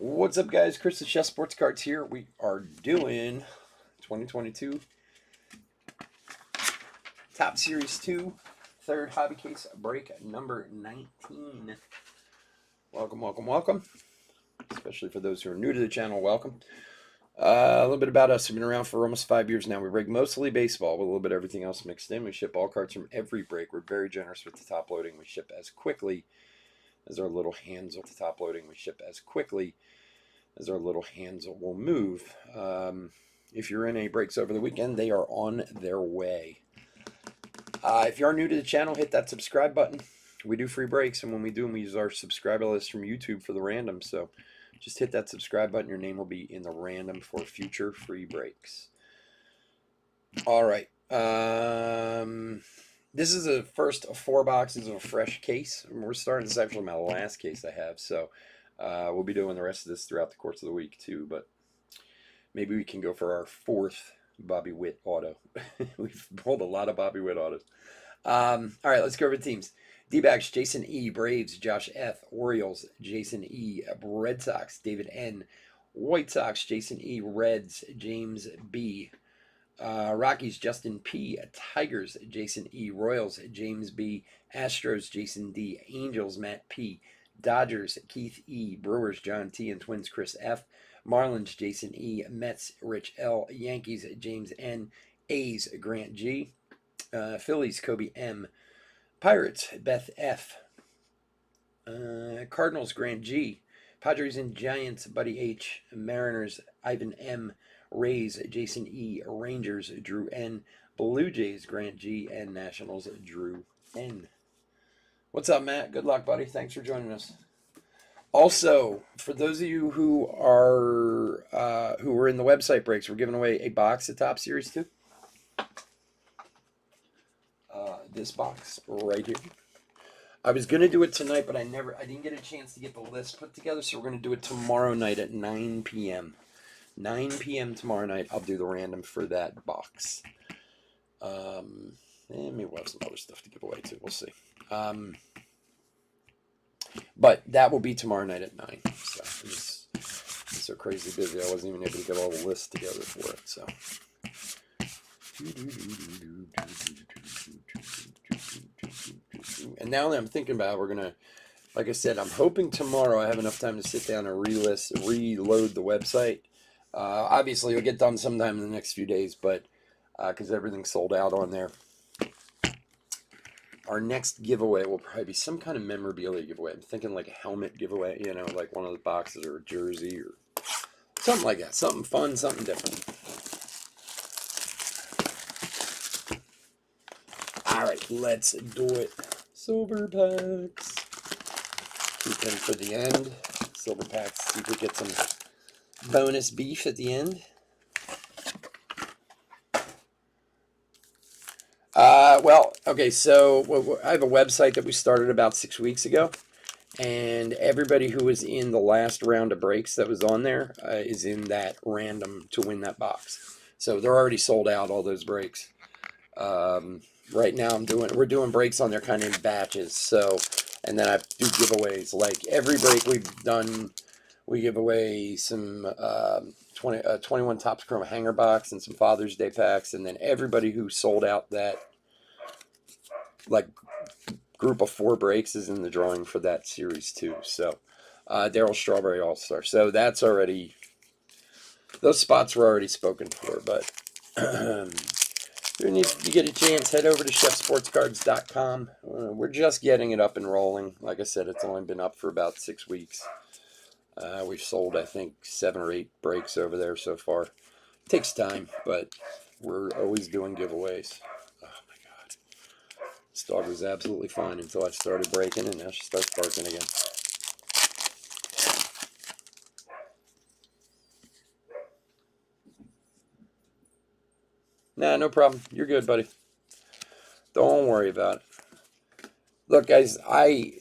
What's up, guys? Chris the Chef Sports Cards here. We are doing 2022 Top Series 2, third hobby case break number 19. Welcome, welcome, welcome. Especially for those who are new to the channel, welcome. A little bit about us. We've been around for almost 5 years now. We break mostly baseball with a little bit of everything else mixed in. We ship all cards from every break. We're very generous with the top loading. We ship as quickly as our little hands will. The top loading, we ship as quickly as our little hands will move. If you're in any breaks over the weekend, they are on their way. If you are new to the channel, hit that subscribe button. We do free breaks, and when we do them, we use our subscriber list from YouTube for the random. So just hit that subscribe button. Your name will be in the random for future free breaks. All right. This is the first 4 boxes of a fresh case. We're starting. This is actually my last case I have, so we'll be doing the rest of this throughout the course of the week too, but maybe we can go for our 4th Bobby Witt auto. We've pulled a lot of Bobby Witt autos. All right, let's go over the teams. D-backs, Jason E. Braves, Josh F. Orioles, Jason E. Red Sox, David N. White Sox, Jason E. Reds, James B. Rockies, Justin P. Tigers, Jason E. Royals, James B. Astros, Jason D. Angels, Matt P. Dodgers, Keith E. Brewers, John T. and Twins, Chris F. Marlins, Jason E. Mets, Rich L. Yankees, James N. A's, Grant G. Phillies, Kobe M. Pirates, Beth F. Cardinals, Grant G. Padres and Giants, Buddy H. Mariners, Ivan M. Rays, Jason E. Rangers, Drew N. Blue Jays, Grant G. and Nationals, Drew N. What's up, Matt? Good luck, buddy. Thanks for joining us. Also, for those of you who were in the website breaks, we're giving away a box of Top Series 2. This box right here. I was gonna do it tonight, but I didn't get a chance to get the list put together, so we're gonna do it tomorrow night at 9 p.m. 9 p.m. tomorrow night. I'll do the random for that box. And maybe we'll have some other stuff to give away too. We'll see. But that will be tomorrow night at 9. So I'm just so crazy busy, I wasn't even able to get all the lists together for it. So. And now that I'm thinking about it, we're gonna, like I said, I'm hoping tomorrow I have enough time to sit down and reload the website. Obviously, it'll get done sometime in the next few days, but because everything's sold out on there. Our next giveaway will probably be some kind of memorabilia giveaway. I'm thinking like a helmet giveaway, you know, like one of the boxes or a jersey or something like that. Something fun, something different. All right, let's do it. Silver packs. Keep them for the end. Silver packs. See if we get some bonus beef at the end. Well, okay, so I have a website that we started about 6 weeks ago, and everybody who was in the last round of breaks that was on there is in that random to win that box. So they're already sold out, all those breaks. Right now we're doing breaks on there kind of in batches. So, and then I do giveaways. Like every break we've done, we give away some 21 Topps Chrome hanger box and some Father's Day packs, and then everybody who sold out that like group of 4 breaks is in the drawing for that series too. So Daryl Strawberry All-Star. So that's already, those spots were already spoken for. But if you get a chance, head over to chefsportscards.com. We're just getting it up and rolling. Like I said, it's only been up for about 6 weeks. We've sold, I think, 7 or 8 breaks over there so far. It takes time, but we're always doing giveaways. Oh my God. This dog was absolutely fine until I started breaking, and now she starts barking again. Nah, no problem. You're good, buddy. Don't worry about it. Look, guys, I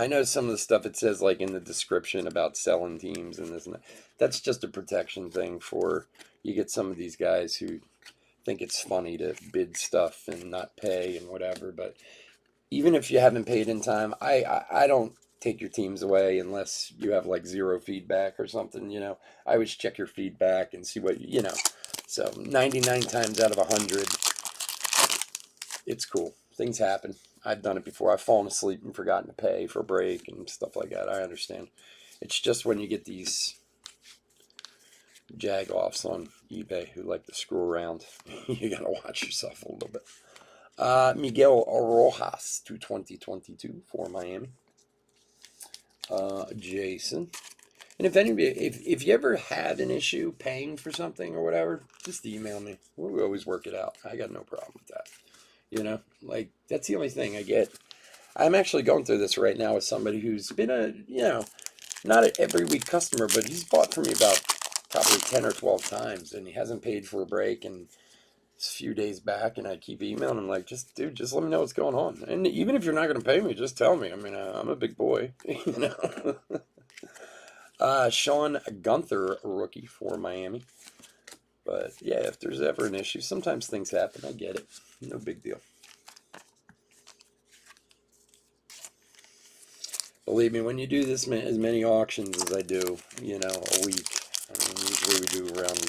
know some of the stuff it says like in the description about selling teams and this and that. That's just a protection thing for, you get some of these guys who think it's funny to bid stuff and not pay and whatever. But even if you haven't paid in time, I don't take your teams away unless you have like zero feedback or something. I always check your feedback and see what. So 99 times out of 100, it's cool. Things happen. I've done it before. I've fallen asleep and forgotten to pay for a break and stuff like that. I understand. It's just when you get these jag-offs on eBay who like to screw around, you got to watch yourself a little bit. Miguel Rojas to 2022 for Miami. Jason. And if you ever had an issue paying for something or whatever, just email me. We'll always work it out. I got no problem with that. Like that's the only thing I get. I'm actually going through this right now with somebody who's been not an every week customer, but he's bought from me about probably 10 or 12 times, and he hasn't paid for a break, and it's a few days back, and I keep emailing him like, just let me know what's going on. And even if you're not going to pay me, just tell me. I mean, I'm a big boy, Sean Gunther, rookie for Miami. But yeah, if there's ever an issue, sometimes things happen. I get it. No big deal. Believe me, when you do this as many auctions as I do, a week, I mean, usually we do around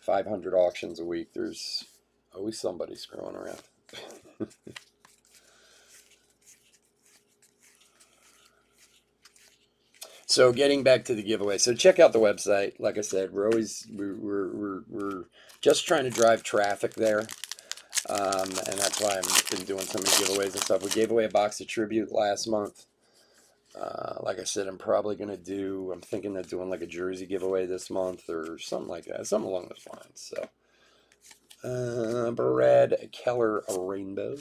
500 auctions a week. There's always somebody screwing around. So getting back to the giveaway, so check out the website. Like I said, we're just trying to drive traffic there, and that's why I've been doing so many giveaways and stuff. We gave away a box of Tribute last month. Like I said, I'm thinking of doing like a jersey giveaway this month or something like that, something along those lines. So, Brad Keller, a rainbow,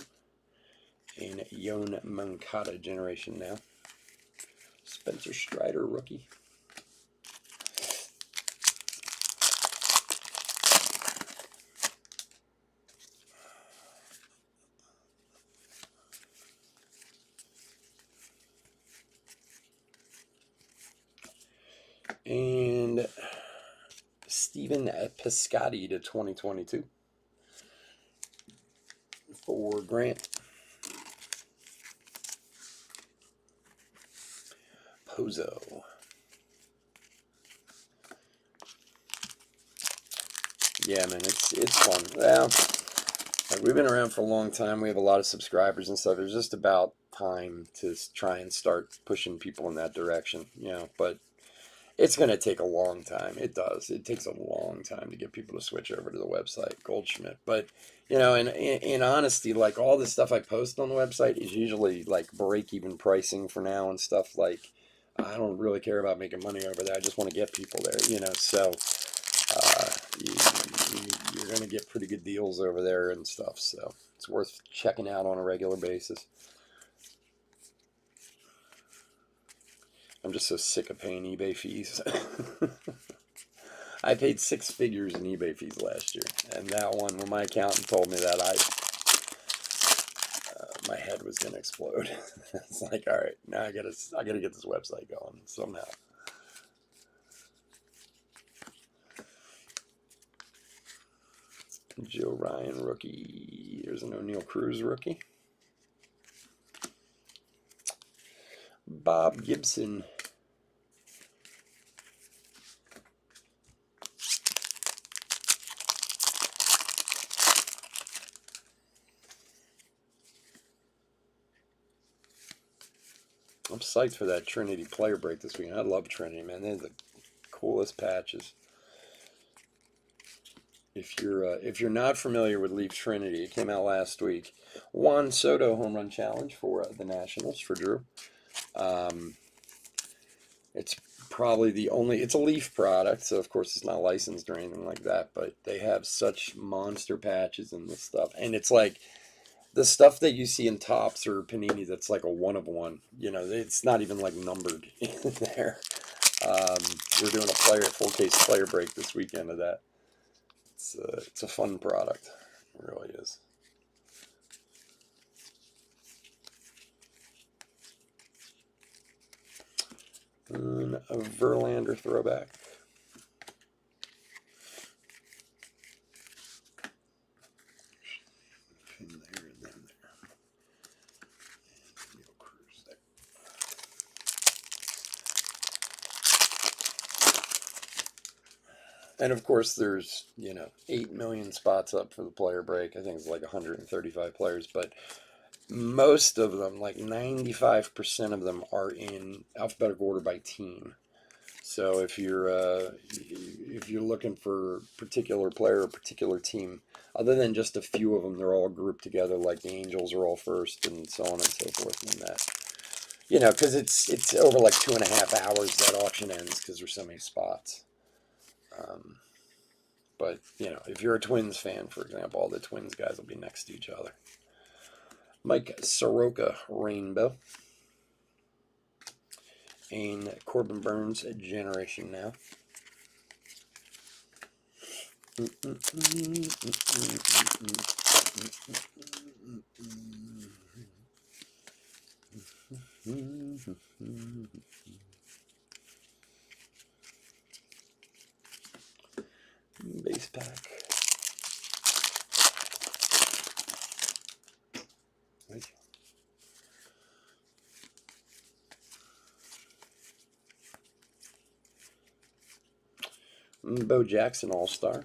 and Yon Moncada generation now. Spencer Strider, rookie. And Stephen Piscotty to 2022 for Grant. Pozo. Yeah, man, it's fun. Well, we've been around for a long time. We have a lot of subscribers and stuff. It's just about time to try and start pushing people in that direction, but it's going to take a long time. It does. It takes a long time to get people to switch over to the website, Goldschmidt. But, in honesty, like all the stuff I post on the website is usually like break-even pricing for now and stuff. Like, I don't really care about making money over there. I just want to get people there, so you're going to get pretty good deals over there and stuff. So it's worth checking out on a regular basis. I'm just so sick of paying eBay fees. I paid 6 figures in eBay fees last year, and that one, when my accountant told me that, my head was gonna explode. It's like, all right, now I gotta get this website going somehow. Joe Ryan, rookie. Here's an O'Neal Cruz, rookie. Bob Gibson. I'm psyched for that Trinity player break this weekend. I love Trinity, man. They're the coolest patches. If you're not familiar with Leaf Trinity, it came out last week. Juan Soto home run challenge for the Nationals for Drew. It's probably it's a Leaf product, so of course it's not licensed or anything like that, but they have such monster patches in this stuff. And it's like the stuff that you see in Topps or Panini that's like a one of one, it's not even like numbered in there. We're doing a full case player break this weekend of that. It's a fun product. It really is. And a Verlander throwback. Pin there and then there. And O'Neal Cruz there. And of course, there's, 8 million spots up for the player break. I think it's like 135 players, but most of them, like 95% of them, are in alphabetical order by team. So if you're looking for a particular player or particular team, other than just a few of them, they're all grouped together. Like the Angels are all first, and so on and so forth. And that, because it's over like 2.5 hours that auction ends because there's so many spots. But if you're a Twins fan, for example, all the Twins guys will be next to each other. Mike Soroka, Rainbow. And Corbin Burns, Generation Now. Base pack. Bo Jackson, All-Star.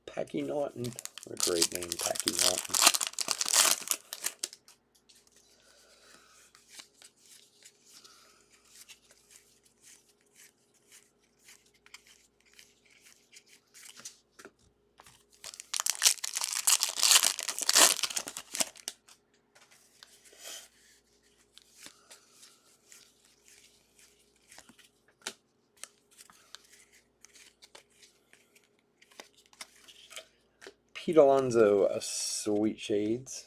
Packy Naughton. What a great name, Packy Naughton. Pete Alonso, Sweet Shades.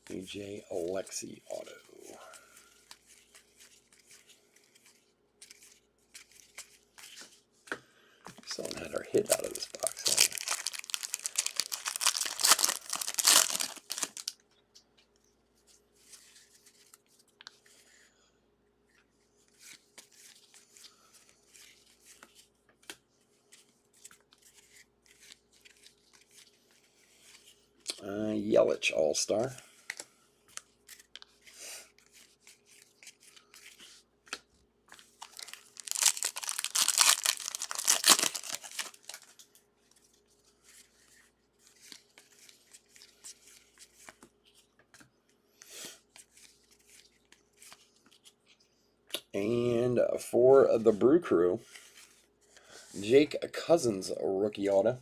AJ Alexi Auto. Someone had our hit out of this box. Yelich All-Star. And for the Brew Crew, Jake Cousins, rookie auto.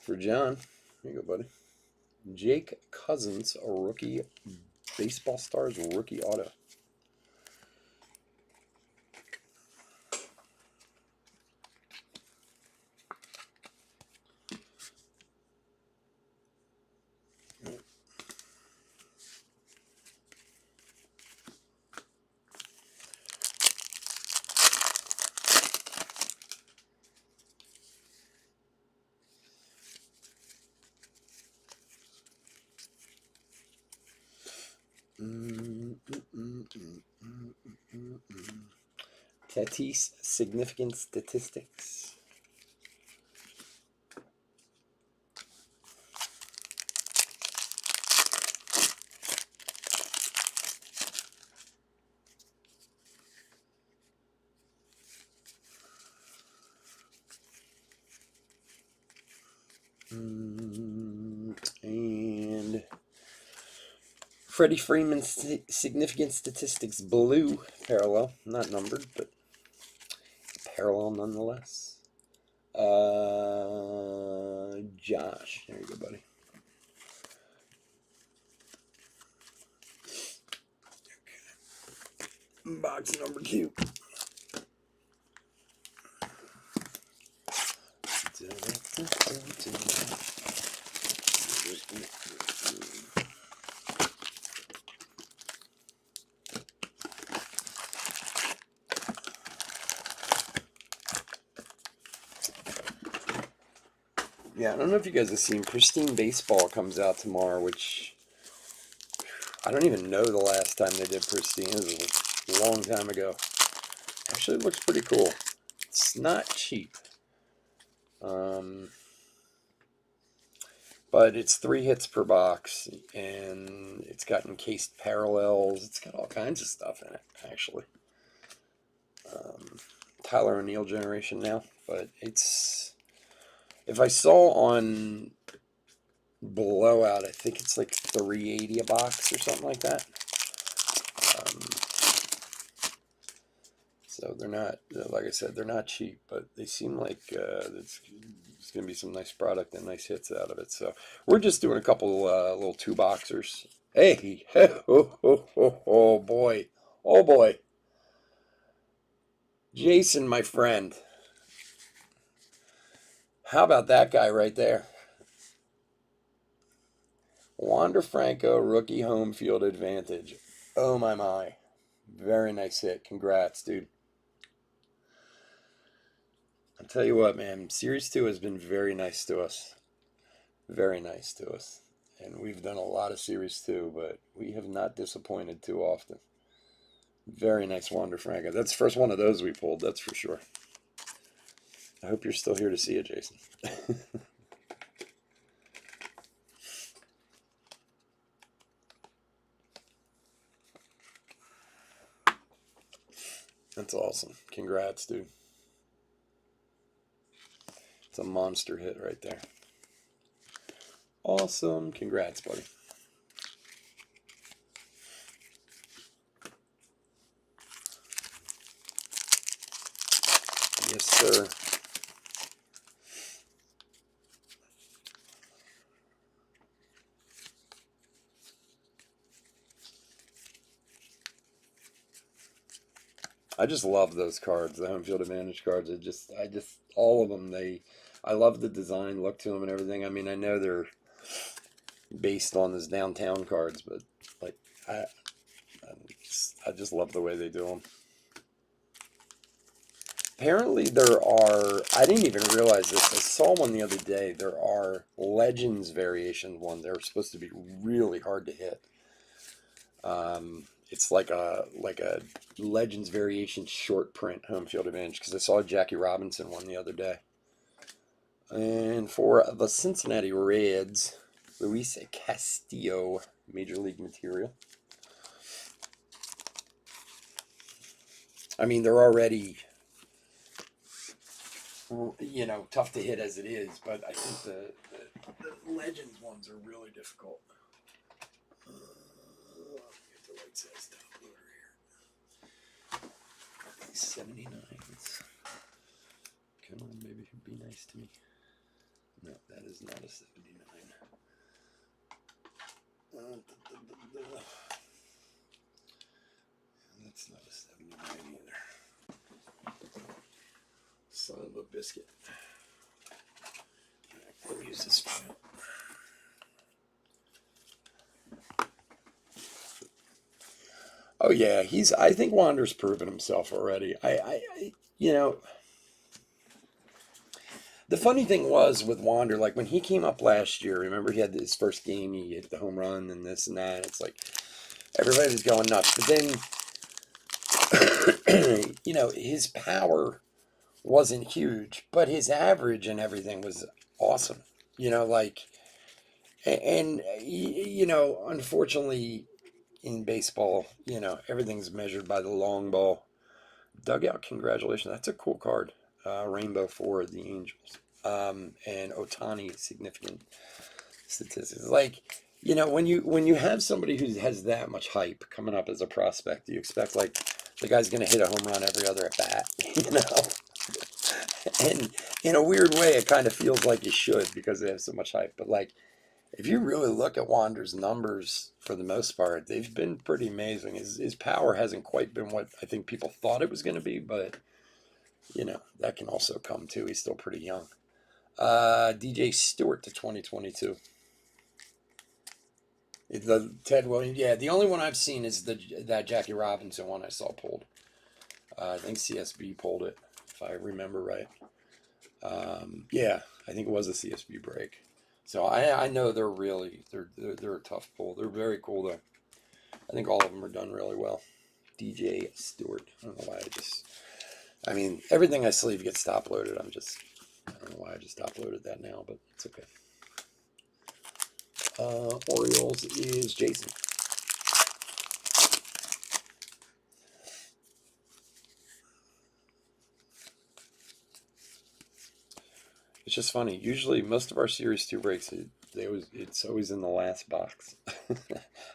For John. Here you go, buddy. Jake Cousins, a rookie Baseball Stars rookie auto. Tatis significant statistics. And Freddie Freeman's significant statistics, blue parallel, not numbered, but parallel nonetheless. Josh, there you go, buddy. Okay. Box number 2. Yeah, I don't know if you guys have seen Pristine Baseball comes out tomorrow, which I don't even know the last time they did Pristine. It was a long time ago. Actually, it looks pretty cool. It's not cheap. But it's 3 hits per box, and it's got encased parallels. It's got all kinds of stuff in it, actually. Tyler O'Neill generation now, but it's... If I saw on Blowout, I think it's like $3.80 a box or something like that. So they're not, like I said, they're not cheap, but they seem like it's going to be some nice product and nice hits out of it. So we're just doing a couple little 2-boxers. Hey, oh boy, oh boy. Jason, my friend. How about that guy right there? Wander Franco, rookie home field advantage. Oh my. Very nice hit. Congrats, dude. I'll tell you what, man. Series 2 has been very nice to us. Very nice to us. And we've done a lot of Series 2, but we have not disappointed too often. Very nice Wander Franco. That's the first one of those we pulled, that's for sure. I hope you're still here to see it, Jason. That's awesome. Congrats, dude. It's a monster hit right there. Awesome. Congrats, buddy. Yes, sir. I just love those cards, the home field advantage cards. I just, all of them. I love the design, look to them, and everything. I mean, I know they're based on those downtown cards, but like, I just love the way they do them. Apparently, there are. I didn't even realize this. I saw one the other day. There are Legends variation ones. They're supposed to be really hard to hit. It's like a Legends variation short print home field advantage, because I saw a Jackie Robinson one the other day. And for the Cincinnati Reds, Luis Castillo, Major League material. I mean, they're already, tough to hit as it is, but I think the Legends ones are really difficult. Get the right size top loader here. 79s. Come on, baby, be nice to me. No, that is not a 79. That's not a 79 either. Son of a biscuit. We'll use this file. Oh yeah, I think Wander's proven himself already. The funny thing was with Wander, like when he came up last year, remember he had his first game, he hit the home run and this and that. It's like everybody was going nuts. But then, his power wasn't huge, but his average and everything was awesome. Unfortunately in baseball, everything's measured by the long ball. Dugout, congratulations. That's a cool card. Rainbow for the Angels. And Otani, significant statistics. Like, when you have somebody who has that much hype coming up as a prospect, you expect like the guy's going to hit a home run every other at bat, And in a weird way, it kind of feels like you should because they have so much hype. But like, if you really look at Wander's numbers for the most part, they've been pretty amazing. His power hasn't quite been what I think people thought it was going to be, but that can also come too. He's still pretty young. DJ Stewart to 2022. The Ted Williams, yeah. The only one I've seen is that Jackie Robinson one I saw pulled. I think CSB pulled it, if I remember right. Yeah, I think it was a CSB break. So I know they're a tough pull. They're very cool though. I think all of them are done really well. DJ Stewart. I don't know why I mean, everything I sleeve gets top loaded. I don't know why I just top loaded that now, but it's okay. Orioles is Jason. It's just funny. Usually, most of our Series 2 breaks, it's always in the last box.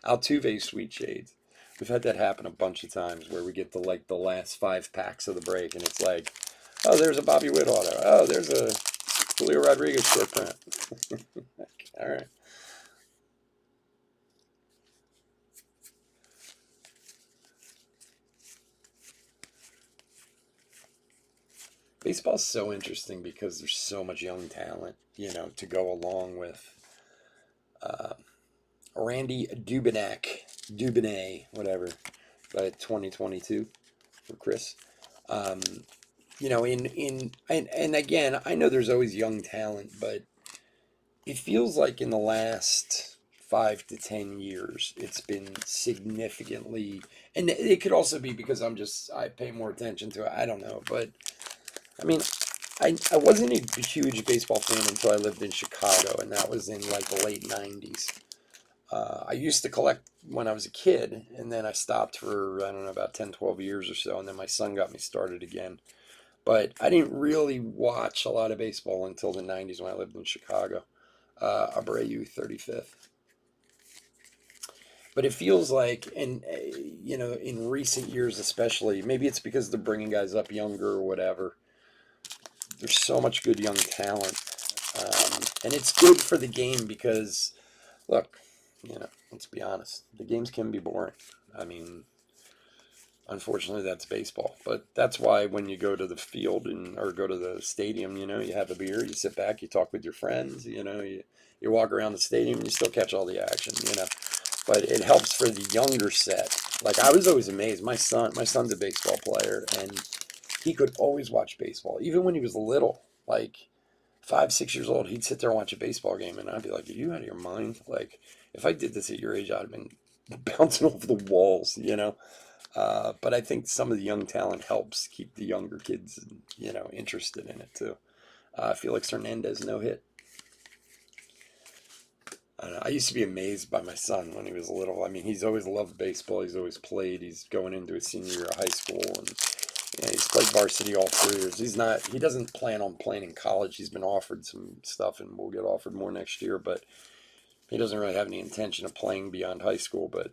Altuve Sweet Shades. We've had that happen a bunch of times where we get the last 5 packs of the break, and it's like, oh, there's a Bobby Witt auto. Oh, there's a Julio Rodriguez short print. All right. Baseball's so interesting because there's so much young talent, to go along with uh, Randy Dubinack, whatever, by 2022 for Chris. Um, and again, I know there's always young talent, but it feels like in the last 5 to 10 years, it's been significantly, and it could also be because I pay more attention to it. I don't know, but I mean, I wasn't a huge baseball fan until I lived in Chicago, and that was in like the late 90s. I used to collect when I was a kid, and then I stopped for, I don't know, about 10, 12 years or so, and then my son got me started again. But I didn't really watch a lot of baseball until the 90s when I lived in Chicago. Abreu 35th. But it feels like, and in recent years especially, maybe it's because they're bringing guys up younger or whatever. There's so much good young talent, and it's good for the game because, look, let's be honest, the games can be boring. I mean, unfortunately, that's baseball, but that's why when you go to the field or go to the stadium, you have a beer, you sit back, you talk with your friends, you walk around the stadium, and you still catch all the action. But it helps for the younger set. Like I was always amazed. My son's a baseball player, and he could always watch baseball, even when he was little, like 5, 6 years old. He'd sit there and watch a baseball game, and I'd be like, "Are you out of your mind?" Like, if I did this at your age, I'd have been bouncing off the walls. But I think some of the young talent helps keep the younger kids, interested in it too. Felix Hernandez no hit. I don't know, I used to be amazed by my son when he was little. I mean, he's always loved baseball. He's always played. He's going into his senior year of high school, and he's played varsity all 3 years. He doesn't plan on playing in college. He's been offered some stuff, and will get offered more next year, but he doesn't really have any intention of playing beyond high school. But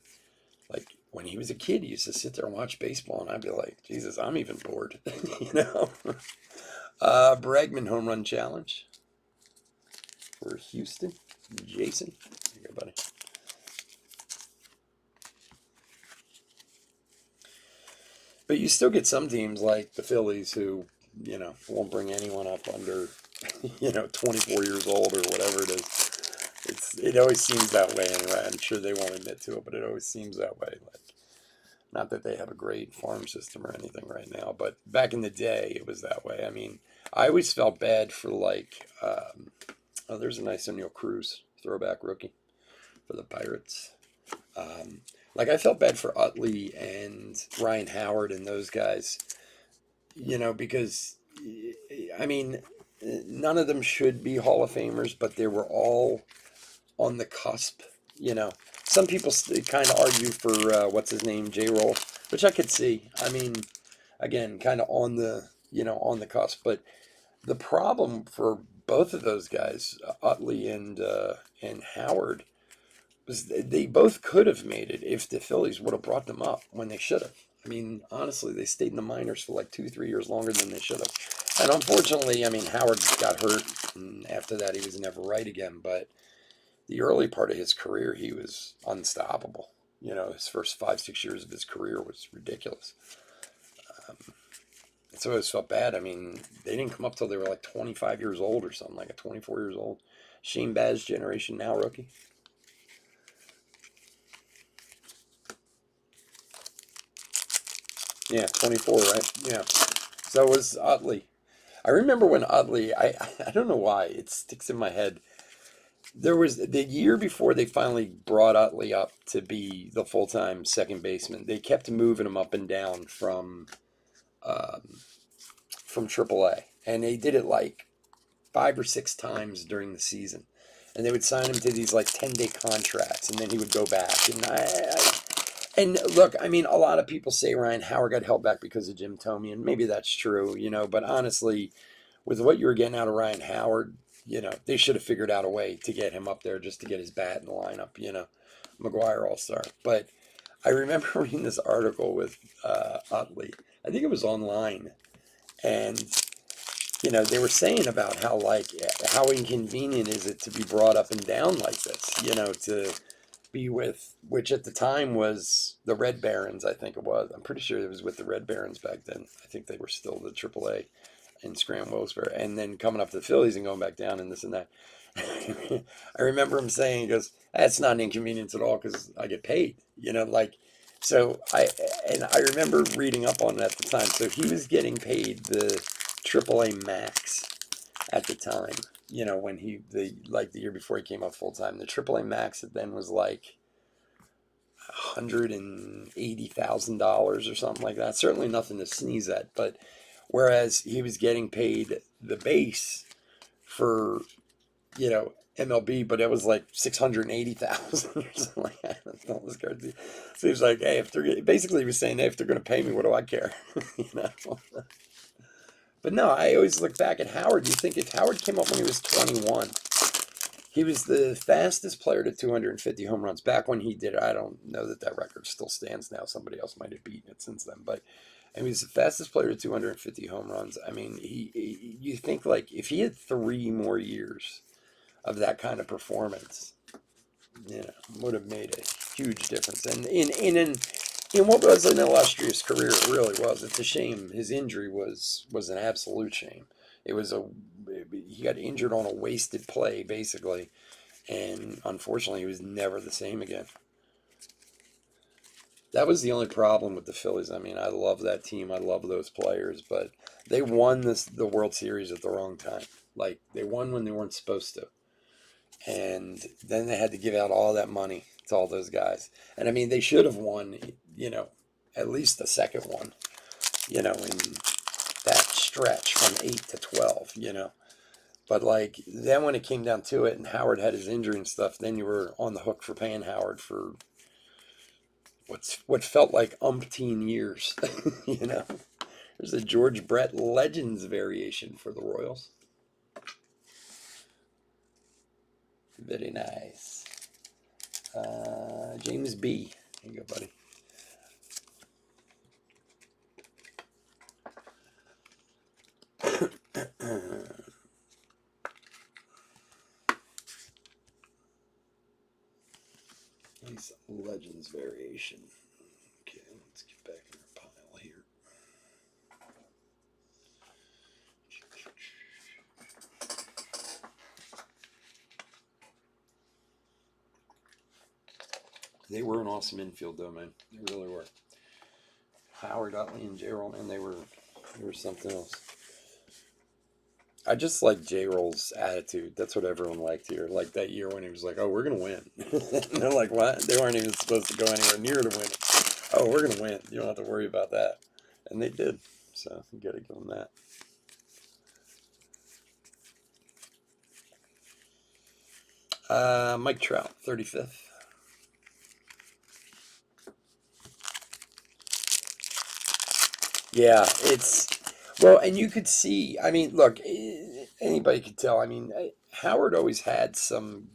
like when he was a kid, he used to sit there and watch baseball, and I'd be like, Jesus, I'm even bored, you know. Bregman home run challenge for Houston. Jason, here you go, buddy. But you still get some teams like the Phillies who, won't bring anyone up under, 24 years old or whatever it is. It always seems that way anyway. I'm sure they won't admit to it, but it always seems that way. Like, not that they have a great farm system or anything right now, but back in the day, it was that way. I mean, I always felt bad for oh, there's a nice O'Neal Cruz throwback rookie for the Pirates. Like I felt bad for Utley and Ryan Howard and those guys, because I mean, none of them should be Hall of Famers, but they were all on the cusp. Some people kind of argue for what's his name, J-Roll, which I could see. I mean, again, kind of on the cusp. But the problem for both of those guys, Utley and Howard, was they both could have made it if the Phillies would have brought them up when they should have. I mean, honestly, they stayed in the minors for like 2, 3 years longer than they should have. And unfortunately, I mean, Howard got hurt, and after that, he was never right again. But the early part of his career, he was unstoppable. His first 5, 6 years of his career was ridiculous. So I always felt bad. I mean, they didn't come up till they were like 25 years old or something, like a 24 years old. Shane Baz generation now rookie. Yeah, 24, right? Yeah. So was Utley. I remember when oddly, I don't know why it sticks in my head. There was the year before they finally brought Utley up to be the full-time second baseman. They kept moving him up and down um, from AAA, and they did it like 5 or 6 times during the season. And they would sign him to these like 10-day contracts, and then he would go back. And look, I mean, a lot of people say Ryan Howard got held back because of Jim Thome, and maybe that's true, But honestly, with what you were getting out of Ryan Howard, they should have figured out a way to get him up there just to get his bat in the lineup. McGuire All-Star. But I remember reading this article with Utley. I think it was online, and they were saying about how inconvenient is it to be brought up and down like this, to be with, which at the time was the Red Barons, I think it was. I'm pretty sure it was with the Red Barons back then. I think they were still the AAA in Scranton-Wilkes-Barre, and then coming up to the Phillies and going back down and this and that. I remember him saying, he goes, that's not an inconvenience at all because I get paid, so I remember reading up on it at the time. So he was getting paid the AAA max at the time, when the year before he came up full time. The AAA max then was like $180,000 or something like that. Certainly nothing to sneeze at, but whereas he was getting paid the base for, MLB, but it was like 680,000 or something like that. So he was like, hey, basically he was saying, hey, if they're going to pay me, what do I care? But no, I always look back at Howard. You think if Howard came up when he was 21, he was the fastest player to 250 home runs back when he did it. I don't know that record still stands now. Somebody else might have beaten it since then. But he was the fastest player to 250 home runs. I mean, you think like if he had 3 more years of that kind of performance, would have made a huge difference. And in what was an illustrious career, it really was. It's a shame. His injury was an absolute shame. He got injured on a wasted play, basically, and unfortunately, he was never the same again. That was the only problem with the Phillies. I mean, I love that team. I love those players, but they won the World Series at the wrong time. Like, they won when they weren't supposed to. And then they had to give out all that money to all those guys. And I mean, they should have won, at least the second one, in that stretch from 8 to 12, But like, then when it came down to it and Howard had his injury and stuff, then you were on the hook for paying Howard for what felt like umpteen years, There's a George Brett Legends variation for the Royals. Very nice. James B. Here you go, buddy. Nice Legends variation. Okay, let's get back in our pile here. They were an awesome infield, though, man. They really were. Howard, Utley, and J-Roll, man, they were something else. I just like J-Roll's attitude. That's what everyone liked here. Like that year when he was like, oh, we're going to win. And they're like, what? They weren't even supposed to go anywhere near to win. Oh, we're going to win. You don't have to worry about that. And they did. So you got to give them that. Mike Trout, 35th. Yeah, well, and you could see, I mean, look, anybody could tell. I mean, Howard always had some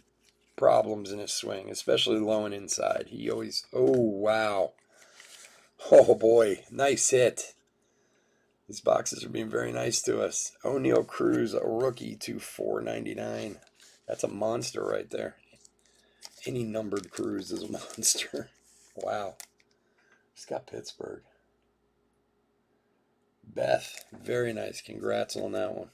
problems in his swing, especially low and inside. He always, oh, wow. Oh, boy, nice hit. These boxes are being very nice to us. O'Neal Cruz, a rookie, to 499. That's a monster right there. Any numbered Cruz is a monster. Wow. He's got Pittsburgh. Beth, very nice. Congrats on that one.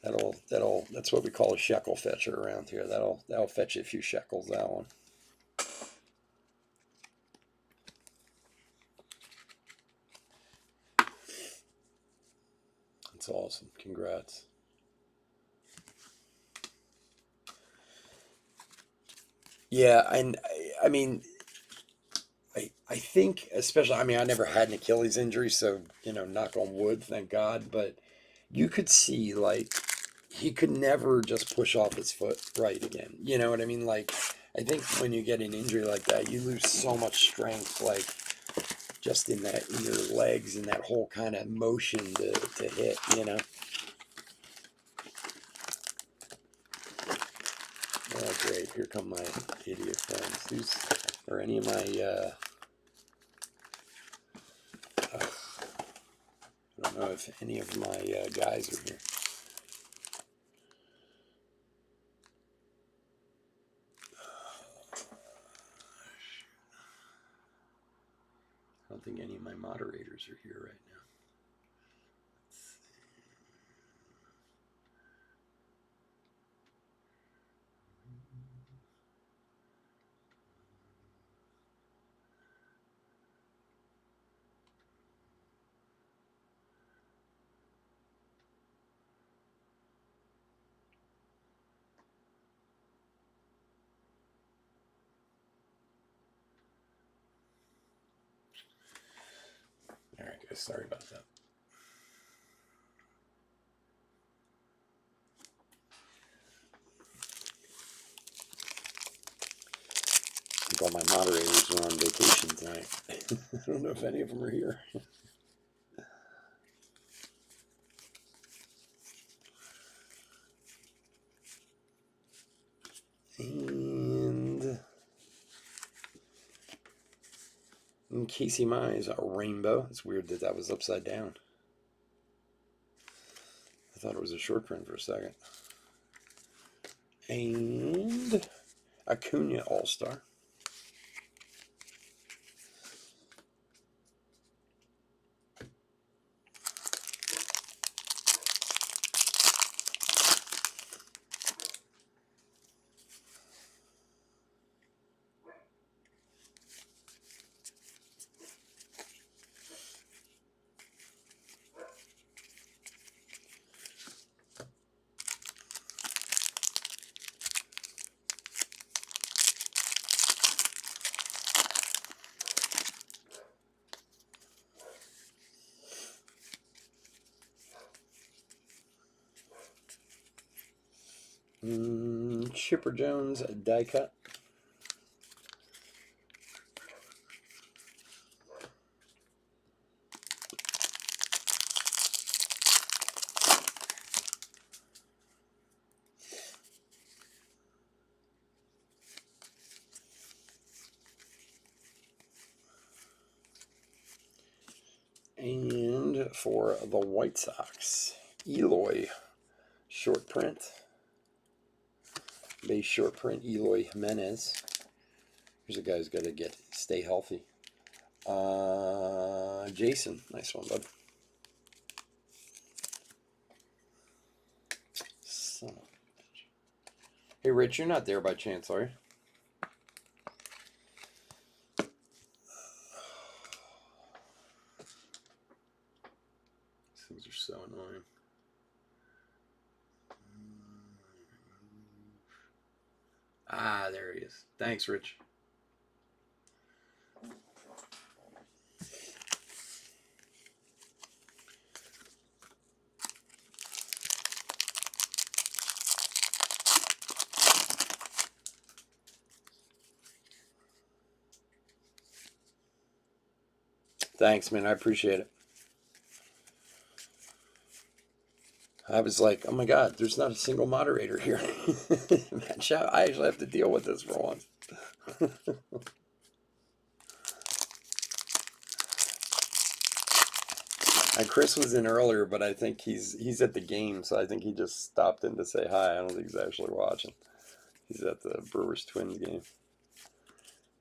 That's what we call a shekel fetcher around here. That'll fetch you a few shekels, that one. awesome. Congrats. Yeah, and I mean, I think, especially, I mean, I never had an Achilles injury, so, knock on wood, thank God, but you could see, like, he could never just push off his foot right again. You know what I mean? Like, I think when you get an injury like that, you lose so much strength, like, just in your legs and that whole kind of motion to hit, Oh, great. Here come my idiot friends. Or any of my, I don't know if any of my guys are here. I don't think any of my moderators are here right now. All right, guys, sorry about that. I think all my moderators are on vacation tonight. I don't know if any of them are here. And Casey Mize, a rainbow. It's weird that was upside down. I thought it was a short print for a second. And Acuna All-Star. Chipper Jones, die cut. And for the White Sox, Eloy, short print. Base short print, Eloy Jimenez. Here's a guy who's got to stay healthy. Jason, nice one, bud. Son of a bitch. Hey, Rich, you're not there by chance, are you? These things are so annoying. Ah, there he is. Thanks, Rich. Thanks, man. I appreciate it. I was like, oh my God, there's not a single moderator here. I actually have to deal with this for once. Chris was in earlier, but I think he's at the game, so I think he just stopped in to say hi. I don't think he's actually watching. He's at the Brewers Twins game.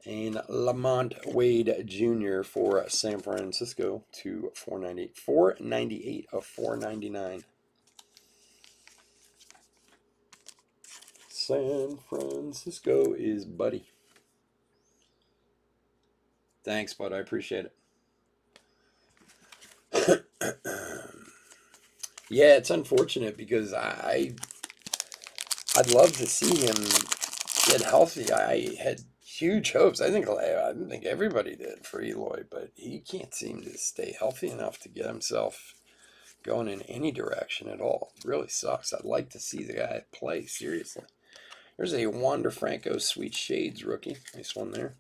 And Lamont Wade Jr. for San Francisco to 498. 498 of 499. San Francisco is Buddy. Thanks, bud. I appreciate it. Yeah, it's unfortunate because I'd love to see him get healthy. I had huge hopes. I think everybody did for Eloy, but he can't seem to stay healthy enough to get himself going in any direction at all. It really sucks. I'd like to see the guy play, seriously. There's a Wander Franco Sweet Shades rookie. Nice one there.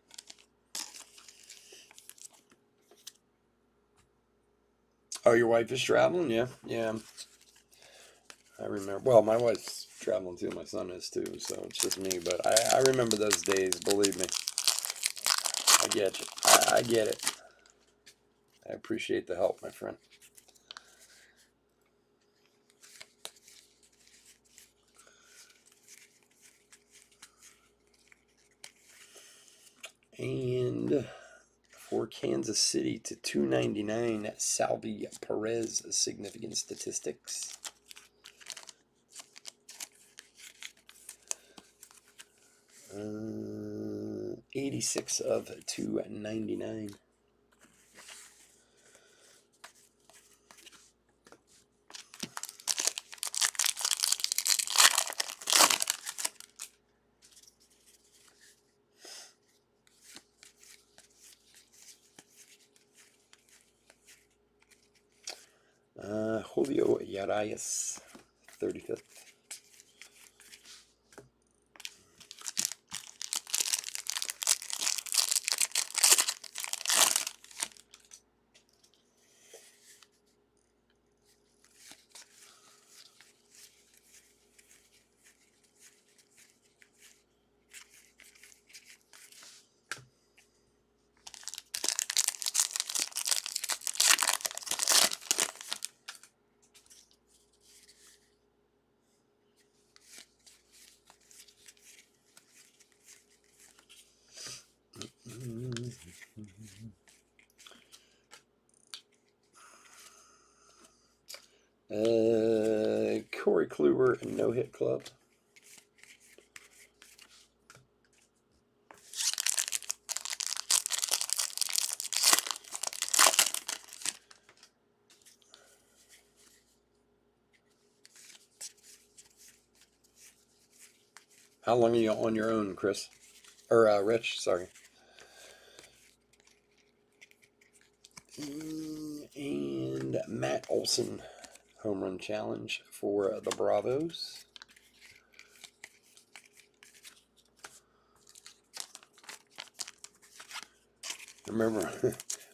Oh, your wife is traveling? Yeah, yeah. I remember. Well, my wife's traveling too. My son is too, so it's just me. But I remember those days. Believe me, I get you. I get it. I appreciate the help, my friend. And for Kansas City to 299, Salvi Perez, significant statistics. 86 of 299. Julio Urias, 35th. Corey Kluber, No Hit Club. How long are you on your own, Chris? Or Rich, sorry. And Matt Olson, home run challenge for the Bravos. Remember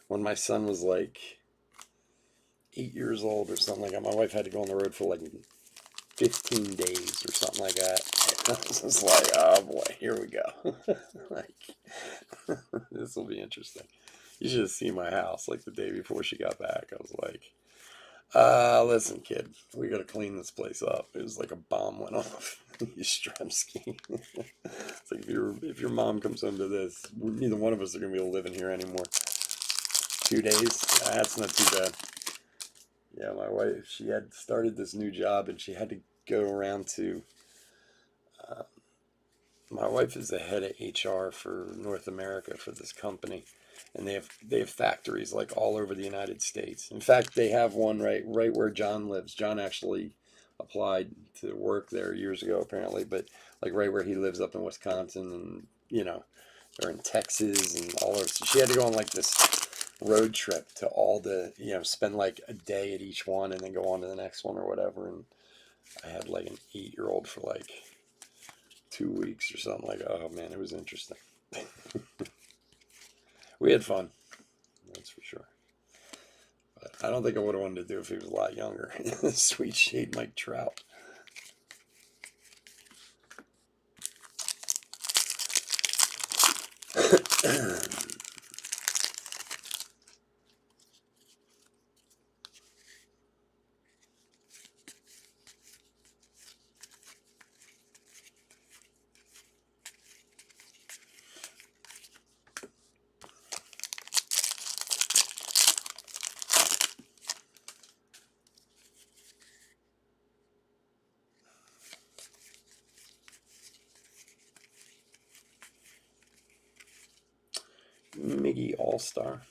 when my son was like 8 years old or something like that, my wife had to go on the road for like 15 days or something like that. I was just like, oh boy, here we go. Like, this will be interesting. You should have seen my house like the day before she got back. I was like, listen, kid, we got to clean this place up. It was like a bomb went off. Yastrzemski. It's like if your mom comes home to this, neither one of us are gonna be able to live in here anymore. 2 days, that's not too bad. Yeah, my wife, she had started this new job and she had to go around to. My wife is the head of HR for North America for this company, and they have factories like all over the United States. In fact, they have one right where John lives. John actually applied to work there years ago, apparently, but like right where he lives up in Wisconsin, and they're in Texas and all over. So she had to go on like this road trip to all the spend like a day at each one and then go on to the next one or whatever. And I had like an 8-year-old for like 2 weeks or something like that. Oh man, it was interesting. We had fun, that's for sure. But I don't think I would have wanted to do it if he was a lot younger. Sweet shade Mike Trout. Miggy All-Star.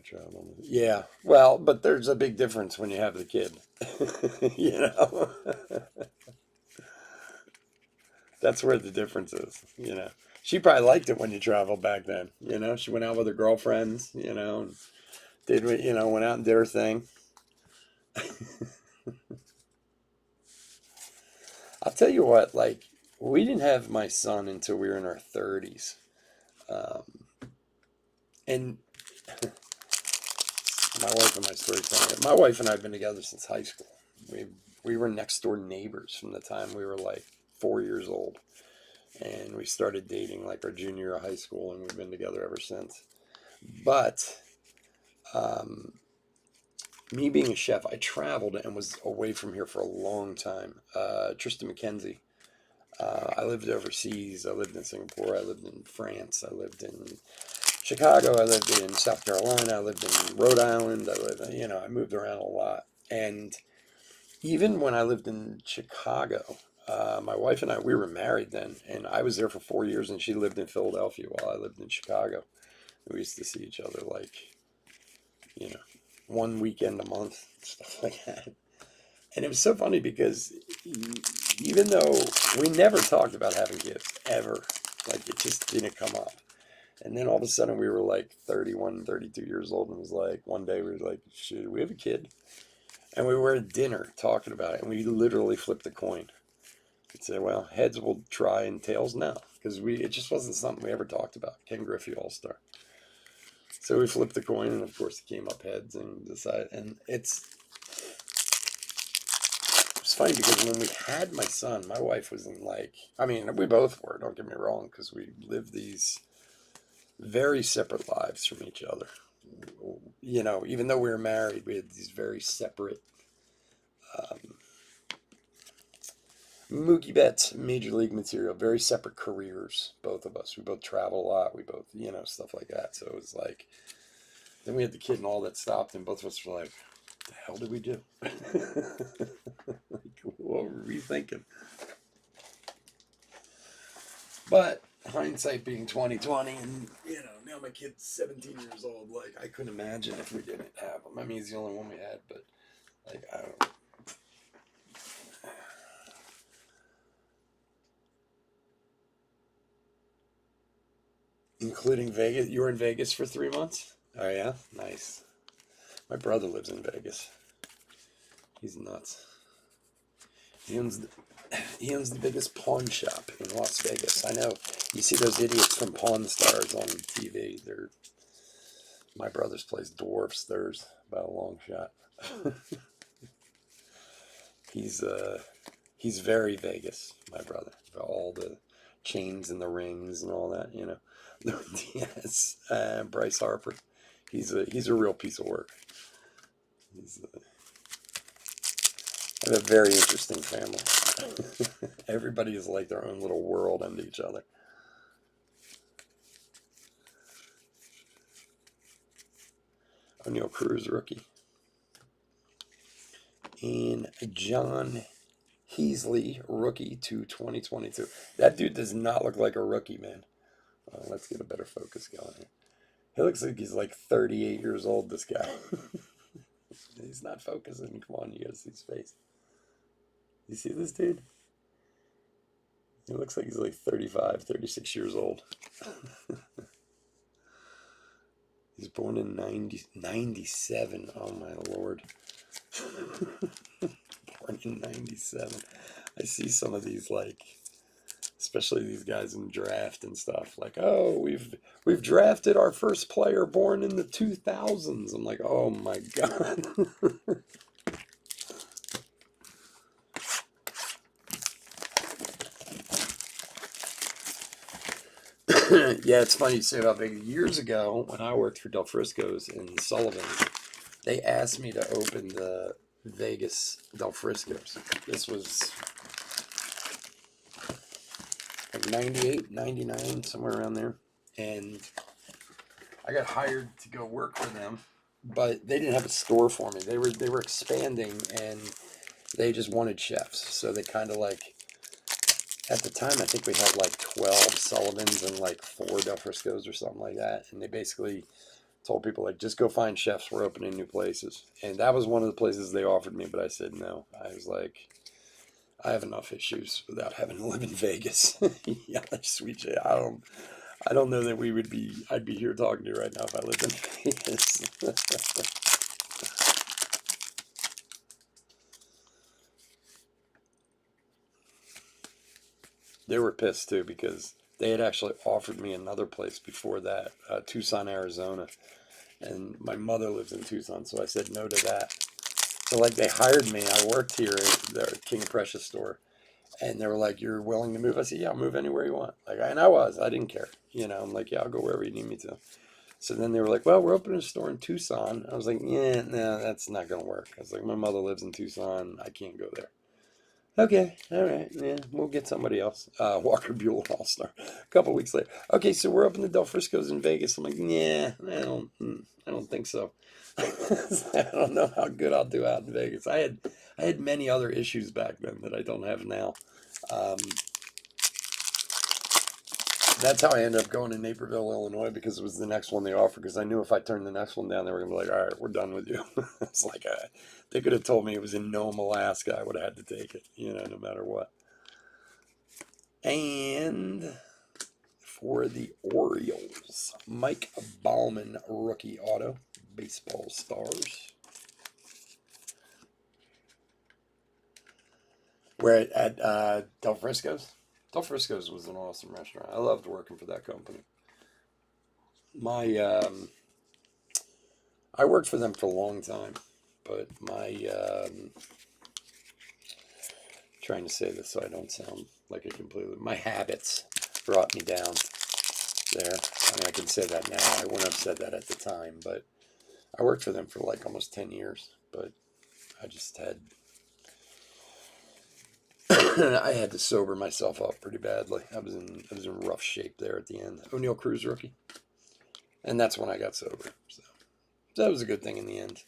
travel. Yeah, well, but there's a big difference when you have the kid. You know, that's where the difference is. You know, she probably liked it when you traveled back then. You know, she went out with her girlfriends. You know, and went out and did her thing. I'll tell you what, like, we didn't have my son until we were in our 30s. Um, and my wife and my story telling. My wife and I have been together since high school. We we were next door neighbors from the time we were like 4 years old, and we started dating like our junior year of high school, and we've been together ever since. But um, me being a chef, I traveled and was away from here for a long time. Tristan McKenzie. I lived overseas. I lived in Singapore. I lived in France. I lived in Chicago. I lived in South Carolina. I lived in Rhode Island. I moved around a lot. And even when I lived in Chicago, my wife and I, we were married then, and I was there for 4 years, and she lived in Philadelphia while I lived in Chicago. We used to see each other like, you know, one weekend a month, stuff like that. And it was so funny because even though we never talked about having kids, ever, like it just didn't come up. And then all of a sudden we were like 31, 32 years old, and it was like one day we were like, should we have a kid? And we were at dinner talking about it, and we literally flipped a coin. We'd say, well, heads will try and tails no, because it just wasn't something we ever talked about. Ken Griffey All-Star. So we flipped the coin, and of course it came up heads, and decided. And it's funny because when we had my son, my wife was in like, I mean, we both were, don't get me wrong, because we lived these very separate lives from each other. You know, even though we were married, we had these very separate um, Mookie Betts, major league material, very separate careers, both of us. We both travel a lot. We both, stuff like that. So it was like, then we had the kid and all that stopped, and both of us were like, what the hell did we do? Like, what were we thinking? But hindsight being 2020, and now my kid's 17 years old. Like, I couldn't imagine if we didn't have him. I mean, he's the only one we had, but like, I don't know. Including Vegas. You were in Vegas for 3 months? Oh yeah, nice. My brother lives in Vegas. He's nuts. He owns the biggest pawn shop in Las Vegas. I know. You see those idiots from Pawn Stars on TV. My brother's place dwarfs theirs by a long shot. He's very Vegas, my brother. All the chains and the rings and all that, Yes, Bryce Harper. He's a real piece of work. I have a very interesting family. Everybody is like their own little world unto each other. O'Neal Cruz, rookie. And John Heasley, rookie to 2022. That dude does not look like a rookie, man. Let's get a better focus going here. He looks like he's like 38 years old, this guy. He's not focusing. Come on, you gotta see his face. You see this dude? He looks like he's like 35, 36 years old. He's born in 97. Oh my lord. Born in 97. I see some of these, like, especially these guys in draft and stuff, like, oh, we've drafted our first player born in the 2000s. I'm like, oh my god. Yeah, it's funny you say about Vegas. Years ago, when I worked for Del Frisco's in Sullivan, they asked me to open the Vegas Del Frisco's. This was like 98, 99, somewhere around there. And I got hired to go work for them, but they didn't have a store for me. They were expanding, and they just wanted chefs. So they kind of like, at the time, I think we had like 12 Sullivans and like 4 Del Frisco's or something like that. And they basically told people, like, just go find chefs. We're opening new places. And that was one of the places they offered me, but I said no. I was like, I have enough issues without having to live in Vegas. Yeah, sweet Jay. I don't know that I'd be here talking to you right now if I lived in Vegas. They were pissed too because they had actually offered me another place before that, Tucson, Arizona. And my mother lives in Tucson, so I said no to that. So, like, they hired me. I worked here at the King of Prussia store. And they were like, "You're willing to move?" I said, "Yeah, I'll move anywhere you want." Like, and I didn't care. I'm like, "Yeah, I'll go wherever you need me to." So then they were like, "Well, we're opening a store in Tucson." I was like, "Yeah, no, that's not going to work." I was like, "My mother lives in Tucson. I can't go there." Okay, all right, yeah, we'll get somebody else. Walker Buell All-Star. A couple weeks later. Okay, so we're opening the Del Frisco's in Vegas. I'm like, yeah, I don't think so. I don't know how good I'll do out in Vegas. I had many other issues back then that I don't have now. Um, that's how I ended up going to Naperville, Illinois, because it was the next one they offered. Because I knew if I turned the next one down, they were gonna be like, "All right, we're done with you." It's like they could have told me it was in Nome, Alaska. I would have had to take it, no matter what. And for the Orioles, Mike Bauman, rookie auto, baseball stars. We're at Del Frisco's. Del Frisco's was an awesome restaurant. I loved working for that company. I worked for them for a long time, but trying to say this so I don't sound like a completely, my habits brought me down there. I mean, I can say that now. I wouldn't have said that at the time, but I worked for them for like almost 10 years, but I just had, I had to sober myself up pretty badly. I was in rough shape there at the end. O'Neill Cruz rookie. And that's when I got sober. So that was a good thing in the end.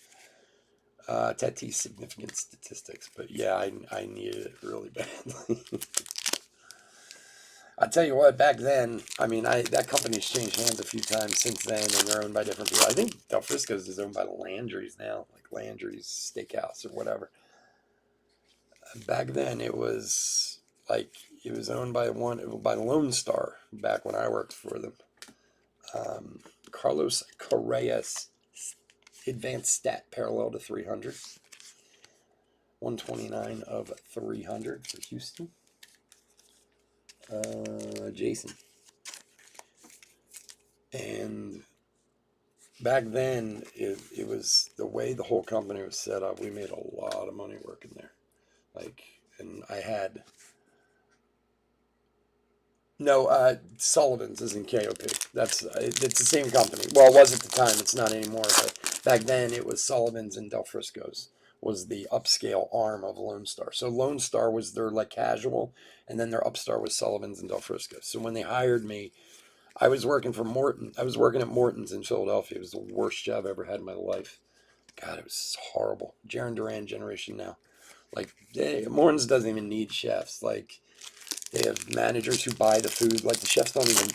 Tatis significant statistics, but yeah, I needed it really badly. I tell you what, back then, I mean, that company's changed hands a few times since then, and they're owned by different people. I think Del Frisco's is owned by Landry's now, like Landry's Steakhouse or whatever. Back then, it was owned by Lone Star back when I worked for them. Carlos Correa's advanced stat parallel to 300. 129 of 300 for Houston. Jason. And back then, it was the way the whole company was set up. We made a lot of money working there. And I had no Sullivan's is in KOP. It's the same company. Well, it was at the time. It's not anymore. But back then, it was Sullivan's and Del Frisco's was the upscale arm of Lone Star. So Lone Star was their like casual, and then their upstar was Sullivan's and Del Frisco's. So when they hired me, I was working for Morton. I was working at Morton's in Philadelphia. It was the worst job I ever had in my life. God, it was horrible. Jaron Duran generation now. Like, Morton's doesn't even need chefs. Like, they have managers who buy the food. Like, the chefs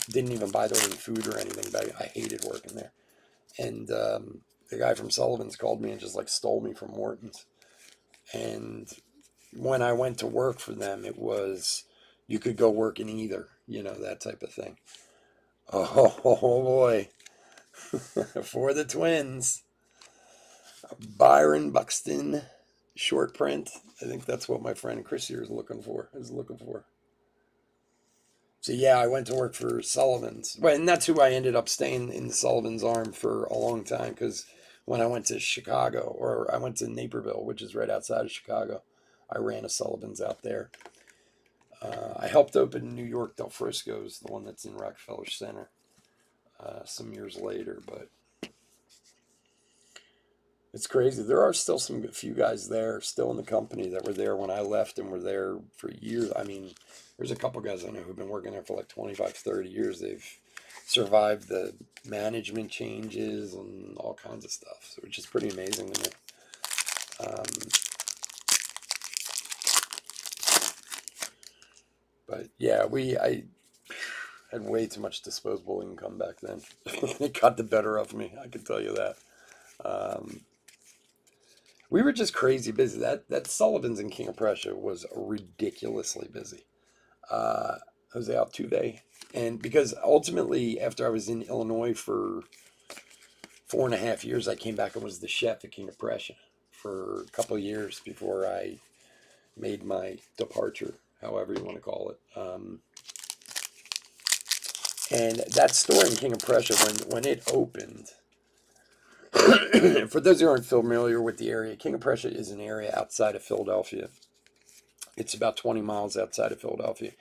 didn't even buy their own food or anything. But I hated working there. And the guy from Sullivan's called me and just like stole me from Morton's. And when I went to work for them, it was you could go work in either, that type of thing. Oh boy. For the Twins, Byron Buxton, short print. I think that's what my friend Chris here is looking for. So yeah, I went to work for Sullivan's. Well, and that's who I ended up staying in Sullivan's arm for a long time, because when I went to Chicago, or I went to Naperville, which is right outside of Chicago, I ran a Sullivan's out there. I helped open New York Del Frisco's, the one that's in Rockefeller Center, some years later, but it's crazy. There are still a few guys there, still in the company, that were there when I left and were there for years. I mean, there's a couple guys I know who've been working there for like 25, 30 years. They've survived the management changes and all kinds of stuff, which is pretty amazing to me. But yeah, I had way too much disposable income back then. It got the better of me, I can tell you that. Um, we were just crazy busy. That Sullivan's in King of Prussia was ridiculously busy. Jose Altuve, and because ultimately, after I was in Illinois for 4.5 years, I came back and was the chef at King of Prussia for a couple of years before I made my departure, however you want to call it. And that store in King of Prussia, when it opened, for those who aren't familiar with the area, King of Prussia is an area outside of Philadelphia. It's about 20 miles outside of Philadelphia.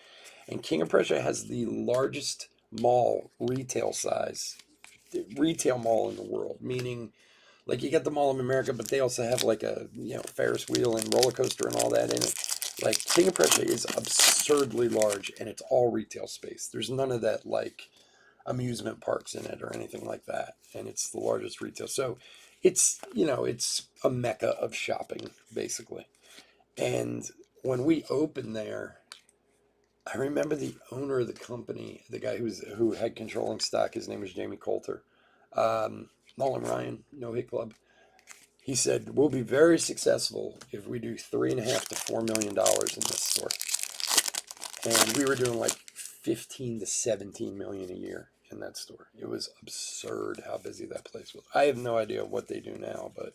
And King of Prussia has the largest mall retail mall in the world, meaning like you get the Mall of America, but they also have like a Ferris wheel and roller coaster and all that in it. Like King of Prussia is absurdly large, and it's all retail space. There's none of that like amusement parks in it or anything like that, and it's the largest retail. So it's it's a mecca of shopping basically. And when we opened there, I remember the owner of the company, the guy who had controlling stock. His name was Jamie Coulter. Nolan Ryan, No Hit Club. He said we'll be very successful if we do $3.5 to $4 million in this store. And we were doing like 15 to 17 million a year in that store. It was absurd how busy that place was. I have no idea what they do now, but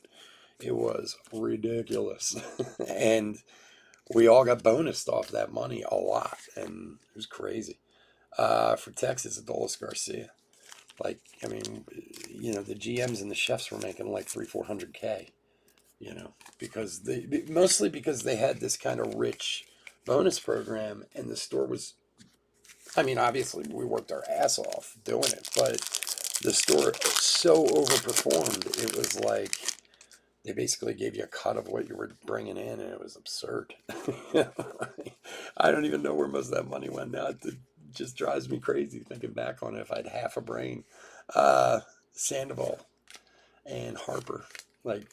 it was ridiculous. And we all got bonused off that money a lot, and it was crazy. For Texas, Adolis Garcia, like I mean, the GMs and the chefs were making like 300-400K, because mostly because they had this kind of rich bonus program, and the store was. I mean, obviously we worked our ass off doing it, but the store so overperformed. It was like they basically gave you a cut of what you were bringing in, and it was absurd. I don't even know where most of that money went now. It just drives me crazy thinking back on it. If I had half a brain, Sandoval and Harper, like,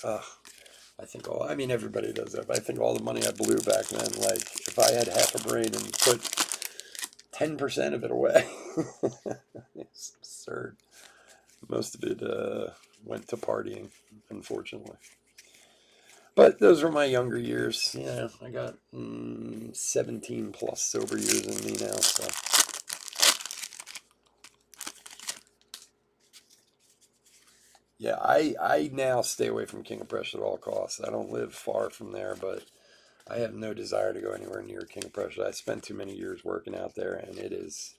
I think I mean, everybody does that, but I think all the money I blew back then, like, if I had half a brain and put 10% of it away, it's absurd. Most of it went to partying, unfortunately. But those were my younger years. I got 17 plus sober years in me now. So yeah, I now stay away from King of Prussia at all costs. I don't live far from there, but I have no desire to go anywhere near King of Prussia. I spent too many years working out there, and it is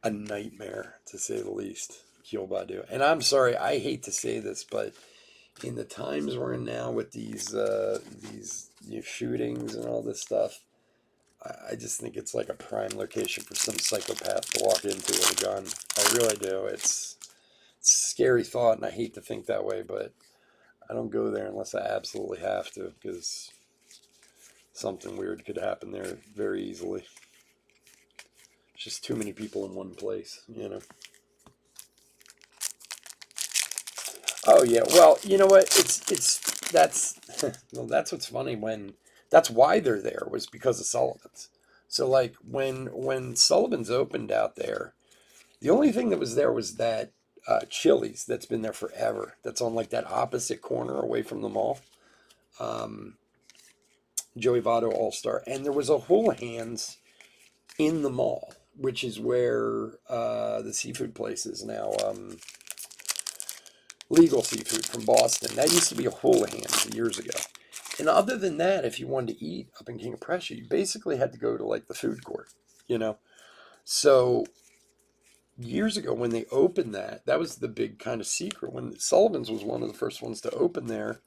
a nightmare, to say the least. Kiel Badu. And I'm sorry, I hate to say this, but in the times we're in now with these shootings and all this stuff, I just think it's like a prime location for some psychopath to walk into with a gun. I really do. It's a scary thought, and I hate to think that way, but I don't go there unless I absolutely have to, because something weird could happen there very easily. It's just too many people in one place, Oh yeah, well, you know what? That's well, that's what's funny that's why they're there, was because of Sullivan's. So like when Sullivan's opened out there, the only thing that was there was that Chili's that's been there forever. That's on like that opposite corner away from the mall. Um, Joey Votto All Star, and there was a Houlihan's in the mall, which is where the seafood place is now. Legal Seafood from Boston. That used to be a Houlihan's years ago. And other than that, if you wanted to eat up in King of Prussia, you basically had to go to like the food court, So years ago when they opened that was the big kind of secret. When Sullivan's was one of the first ones to open there.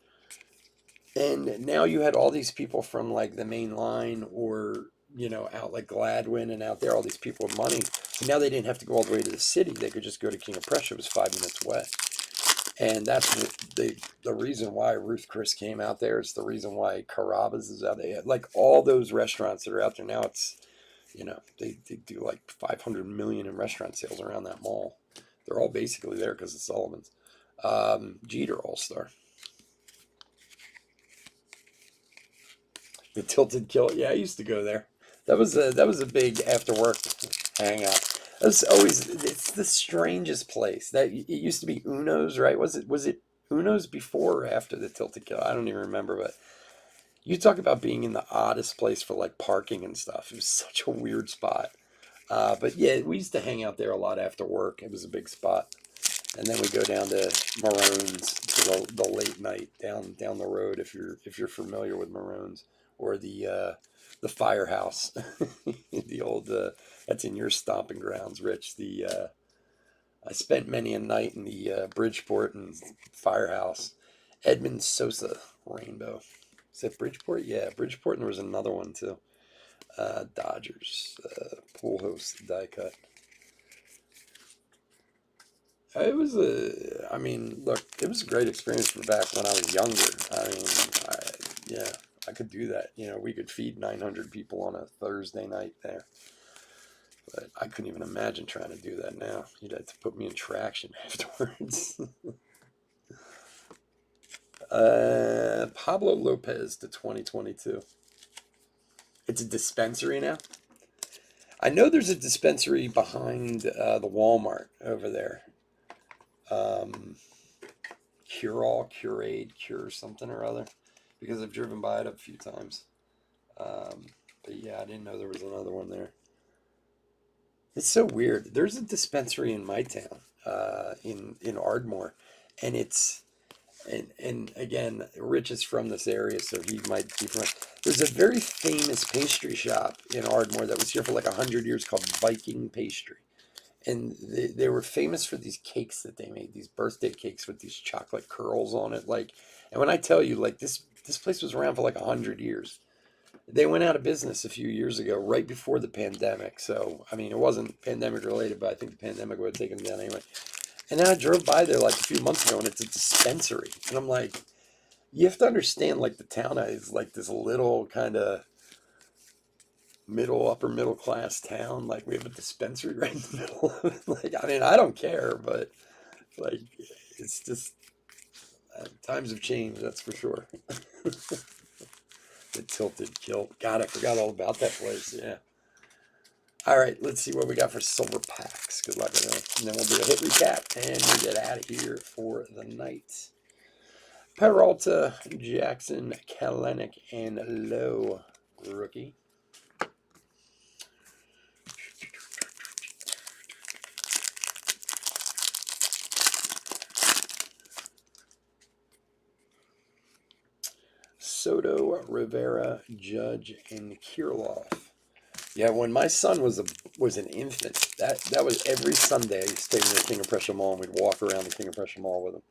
And now you had all these people from like the main line or, out like Gladwin and out there, all these people with money. So now they didn't have to go all the way to the city. They could just go to King of Prussia. It was 5 minutes away. And that's the reason why Ruth Chris came out there. It's the reason why Carrabba's is out there. Like all those restaurants that are out there now, it's, they do like 500 million in restaurant sales around that mall. They're all basically there because of Sullivan's. Jeter All-Star. The Tilted Kill. Yeah, I used to go there. That was a big after work hang out. It's the strangest place. That it used to be Uno's, right? Was it Uno's before or after the Tilted Kill? I don't even remember, but you talk about being in the oddest place for like parking and stuff. It was such a weird spot. But yeah, we used to hang out there a lot after work. It was a big spot. And then we go down to Maroon's to the late night down the road if you're familiar with Maroon's, or the Firehouse, the old that's in your stomping grounds, Rich. I spent many a night in the Bridgeport and Firehouse. Edmund Sosa Rainbow. Is that Bridgeport? Yeah, Bridgeport, and there was another one too. Dodgers pool host die cut. It was I mean, look, it was a great experience for back when I was younger. I mean, yeah, I could do that. We could feed 900 people on a Thursday night there. But I couldn't even imagine trying to do that now. You'd have to put me in traction afterwards. Pablo Lopez to 2022. It's a dispensary now. I know there's a dispensary behind the Walmart over there. Cure-All, Curade, Cure something or other, because I've driven by it a few times. But yeah, I didn't know there was another one there. It's so weird. There's a dispensary in my town, in Ardmore, and and again, Rich is from this area, so he might be from. There's a very famous pastry shop in Ardmore that was here for like 100 years called Viking Pastry. And they were famous for these cakes that they made, these birthday cakes with these chocolate curls on it. And when I tell you, like this place was around for like 100 years. They went out of business a few years ago, right before the pandemic. So I mean, it wasn't pandemic related, but I think the pandemic would have taken them down anyway. And then I drove by there like a few months ago, and it's a dispensary, and I'm like, you have to understand, like the town is like this little kind of upper middle class town. Like we have a dispensary right in the middle of it. Like, I mean, I don't care, but like it's just times have changed, that's for sure. The Tilted Kill. God, I forgot all about that place. Yeah. All right, let's see what we got for silver packs. Good luck with that. And then we'll do a hit recap and we'll get out of here for the night. Peralta, Jackson, Kalenic, and Lowe, rookie. Soto, Rivera, Judge, and Kirilloff. Yeah, when my son was an infant, that was every Sunday. I used to take him to the King of Prussia Mall, and we'd walk around the King of Prussia Mall with him,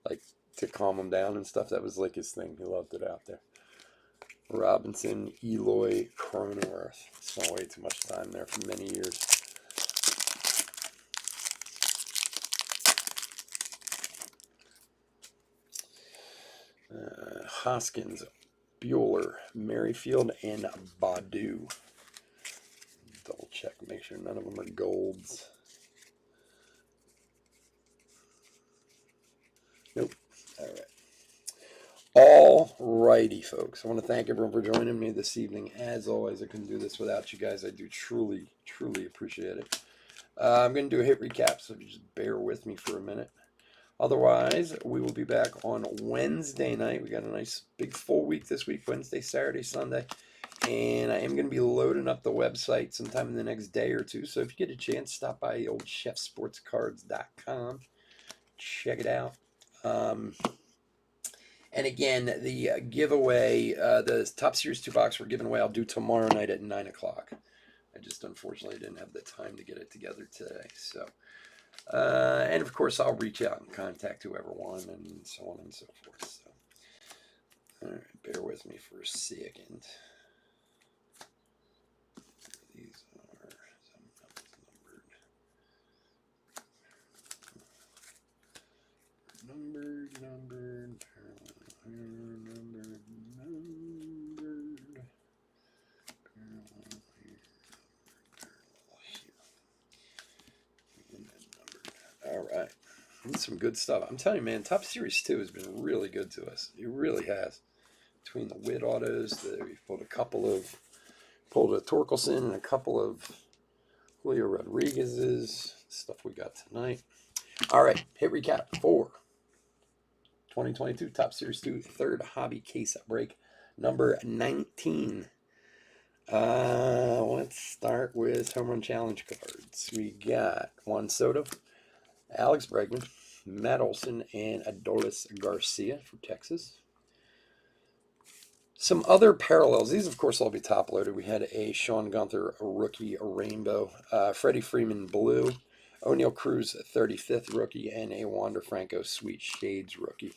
like to calm him down and stuff. That was like his thing. He loved it out there. Robinson, Eloy, Cronenworth. Spent way too much time there for many years. Hoskins, Bueller, Merrifield, and Badu. Double check, make sure none of them are golds. Nope. All right. All righty, folks. I want to thank everyone for joining me this evening. As always, I couldn't do this without you guys. I do truly, truly appreciate it. I'm going to do a hit recap, so just bear with me for a minute. Otherwise, we will be back on Wednesday night. We got a nice big full week this week, Wednesday, Saturday, Sunday. And I am going to be loading up the website sometime in the next day or two. So if you get a chance, stop by oldchefsportscards.com. Check it out. And again, the giveaway, the Top Series 2 box we're giving away, I'll do tomorrow night at 9 o'clock. I just unfortunately didn't have the time to get it together today. So, and of course, I'll reach out and contact whoever won and so on and so forth. So, all right, bear with me for a second. These are numbered. All right. That's some good stuff. I'm telling you, man, Top Series 2 has been really good to us. It really has. Between the Witt autos, we've pulled a Torkelson and a couple of Julio Rodriguez's stuff we got tonight. All right, hit recap for 2022 Top Series 2 third hobby case break number 19. Let's start with Home Run Challenge cards. We got Juan Soto, Alex Bregman, Matt Olson, and Adolis Garcia for Texas. Some other parallels. These, of course, will be top loaded. We had a Sean Gunther rookie rainbow, Freddie Freeman blue, O'Neal Cruz 35th rookie, and a Wander Franco Sweet Shades rookie.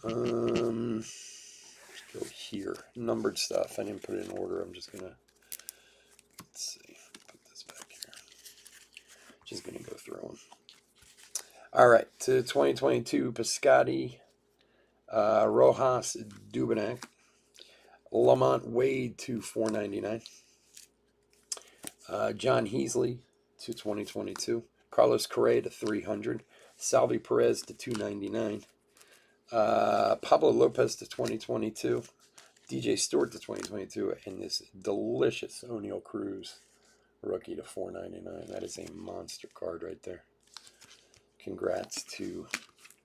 Let's go here. Numbered stuff. I didn't put it in order. I'm just gonna put this back here. Just gonna go through them. All right, to 2022 Piscotty, Rojas Dubanac, Lamont Wade to 499. John Heasley to 2022. Carlos Correa to 300. Salvi Perez to 299. Pablo Lopez to 2022. DJ Stewart to 2022. And this delicious O'Neal Cruz rookie to 499. That is a monster card right there. Congrats to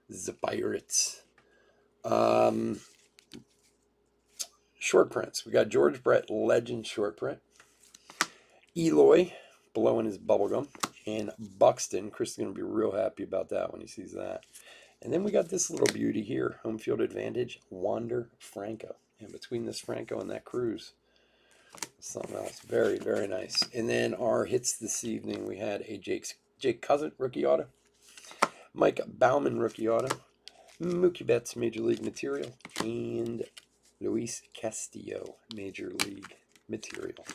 the Pirates. Short prints. We got George Brett Legend short print. Eloy blowing his bubblegum. And Buxton. Chris is going to be real happy about that when he sees that. And then we got this little beauty here. Home field advantage. Wander Franco. And between this Franco and that Cruz, something else. Very, very nice. And then our hits this evening. We had a Jake Cousin rookie auto. Mike Bauman rookie auto. Mookie Betts Major League material. And Luis Castillo Major League material.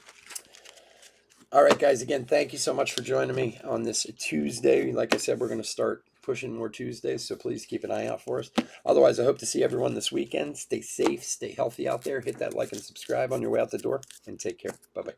All right, guys, again, thank you so much for joining me on this Tuesday. Like I said, we're going to start pushing more Tuesdays, so please keep an eye out for us. Otherwise, I hope to see everyone this weekend. Stay safe, stay healthy out there. Hit that like and subscribe on your way out the door, and take care. Bye-bye.